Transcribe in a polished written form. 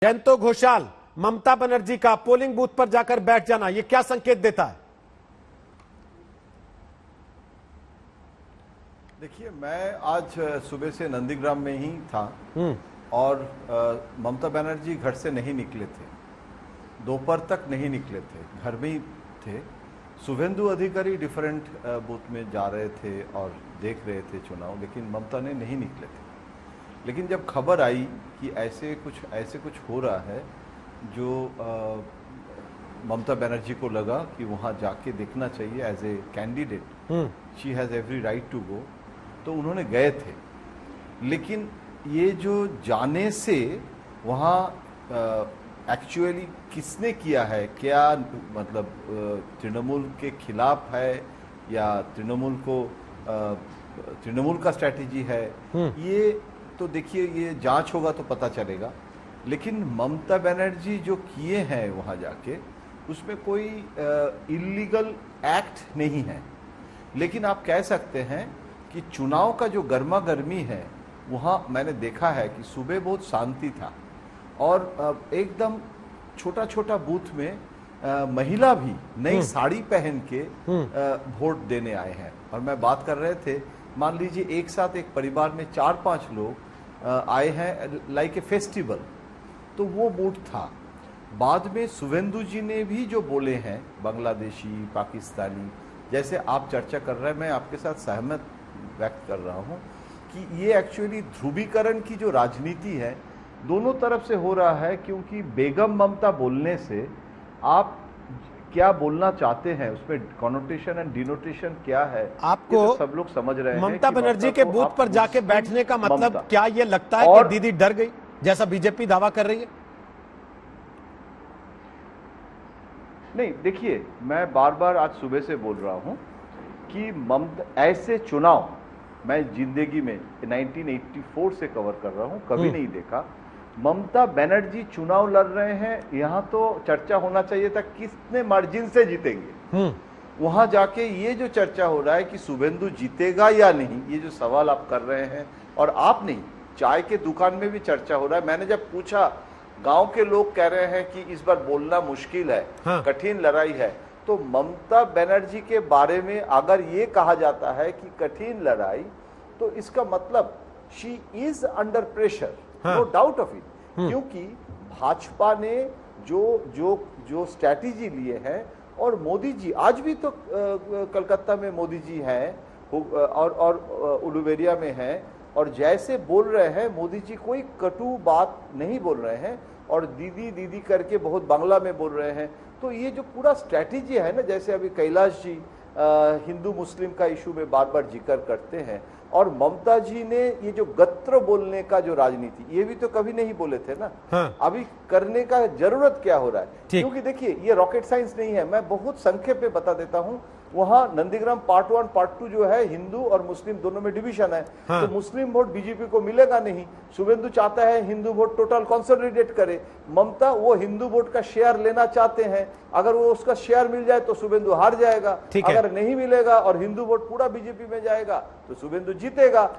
जयंतो घोषाल, ममता बनर्जी का polling booth पर जाकर बैठ जाना, यह क्या संकेत देता है? देखिए, मैं आज सुबह से नंदीग्राम में ही था और ममता बनर्जी घर से नहीं निकले थे, दोपहर तक नहीं निकले थे, घर में ही थे। शुभेंदु अधिकारी डिफरेंट बूथ में जा रहे थे और देख रहे थे चुनाव, लेकिन ममता ने नहीं निकले थे। लेकिन जब खबर आई कि ऐसे कुछ हो रहा है, जो ममता बनर्जी को लगा कि वहाँ जाके देखना चाहिए as a candidate, she has every right to go, तो उन्होंने गए थे। लेकिन ये जो जाने से वहाँ एक्चुअली किसने किया है, क्या मतलब तृणमूल के खिलाफ है या तृणमूल का स्ट्रैटेजी है, ये तो देखिए, ये जांच होगा तो पता चलेगा। लेकिन ममता बनर्जी जो किए हैं वहाँ जाके, उसमें कोई इलीगल एक्ट नहीं है। लेकिन आप कह सकते हैं कि चुनाव का जो गर्मा गर्मी है, वहाँ मैंने देखा है कि सुबह बहुत शांति था और एकदम छोटा छोटा बूथ में महिला भी नई साड़ी पहन के वोट देने आए हैं। और मैं बात कर रहे थे, मान लीजिए एक साथ एक परिवार में 4-5 लोग आए हैं लाइक ए फेस्टिवल, तो वो बूथ था। बाद में शुभेंदु जी ने भी जो बोले हैं, बांग्लादेशी, पाकिस्तानी, जैसे आप चर्चा कर रहे हैं, मैं आपके साथ सहमत व्यक्त कर रहा हूं कि ये एक्चुअली ध्रुवीकरण की जो राजनीति है दोनों तरफ से हो रहा है। क्योंकि बेगम ममता बोलने से आप क्या बोलना चाहते हैं, उसमें कॉनोटेशन एंड डिनोटेशन क्या है, आपको तो सब लोग समझ रहे हैं। ममता बनर्जी के बूथ पर जाके बैठने का मतलब क्या ये लगता है कि दीदी डर गई, जैसा बीजेपी दावा कर रही है? नहीं, देखिए, मैं बार बार आज सुबह से बोल रहा हूं कि ममता ऐसे चुनाव मैं जिंदगी में 1984 से कवर कर रहा हूं, कभी नहीं देखा। ममता बनर्जी चुनाव लड़ रहे हैं, यहां तो चर्चा होना चाहिए था किसने मार्जिन से जीतेंगे। वहां जाके ये जो चर्चा हो रहा है कि शुभेंदु जीतेगा या नहीं, ये जो सवाल आप कर रहे हैं, और आप नहीं, चाय के दुकान में भी चर्चा हो रहा है। मैंने जब पूछा, गांव के लोग कह रहे हैं कि इस बार बोलना मुश्किल है, कठिन लड़ाई है। तो ममता बनर्जी के बारे में अगर ये कहा जाता है कि कठिन लड़ाई, तो इसका मतलब she is under pressure, no doubt of it. क्योंकि भाजपा ने जो स्ट्रैटेजी लिए हैं, और मोदी जी आज भी तो कलकत्ता में मोदी जी हैं और उलुबेरिया में हैं, और जैसे बोल रहे हैं मोदी जी, कोई कटु बात नहीं बोल रहे हैं, और दीदी दीदी करके बहुत बांग्ला में बोल रहे हैं। तो ये जो पूरा स्ट्रैटेजी है ना, जैसे अभी कैलाश जी हिंदू मुस्लिम का इशू में बार बार जिक्र करते हैं, और ममता जी ने ये जो गत्र बोलने का जो राजनीति, ये भी तो कभी नहीं बोले थे ना। अभी करने का जरूरत क्या हो रहा है? क्योंकि देखिए, ये रॉकेट साइंस नहीं है। मैं बहुत संक्षेप में बता देता हूं। वहां नंदीग्राम पार्ट 1 पार्ट 2 जो है, हिंदू और मुस्लिम दोनों में डिवीजन है। तो मुस्लिम वोट बीजेपी को मिलेगा नहीं। शुभेंदु चाहता है हिंदू वोट टोटल कंसोलिडेट करे, ममता वो हिंदू वोट का शेयर लेना चाहते हैं। अगर वो उसका शेयर मिल जाए तो शुभेंदु हार जाएगा, अगर नहीं मिलेगा और हिंदू वोट पूरा बीजेपी में जाएगा तो शुभेंदु जीतेगा।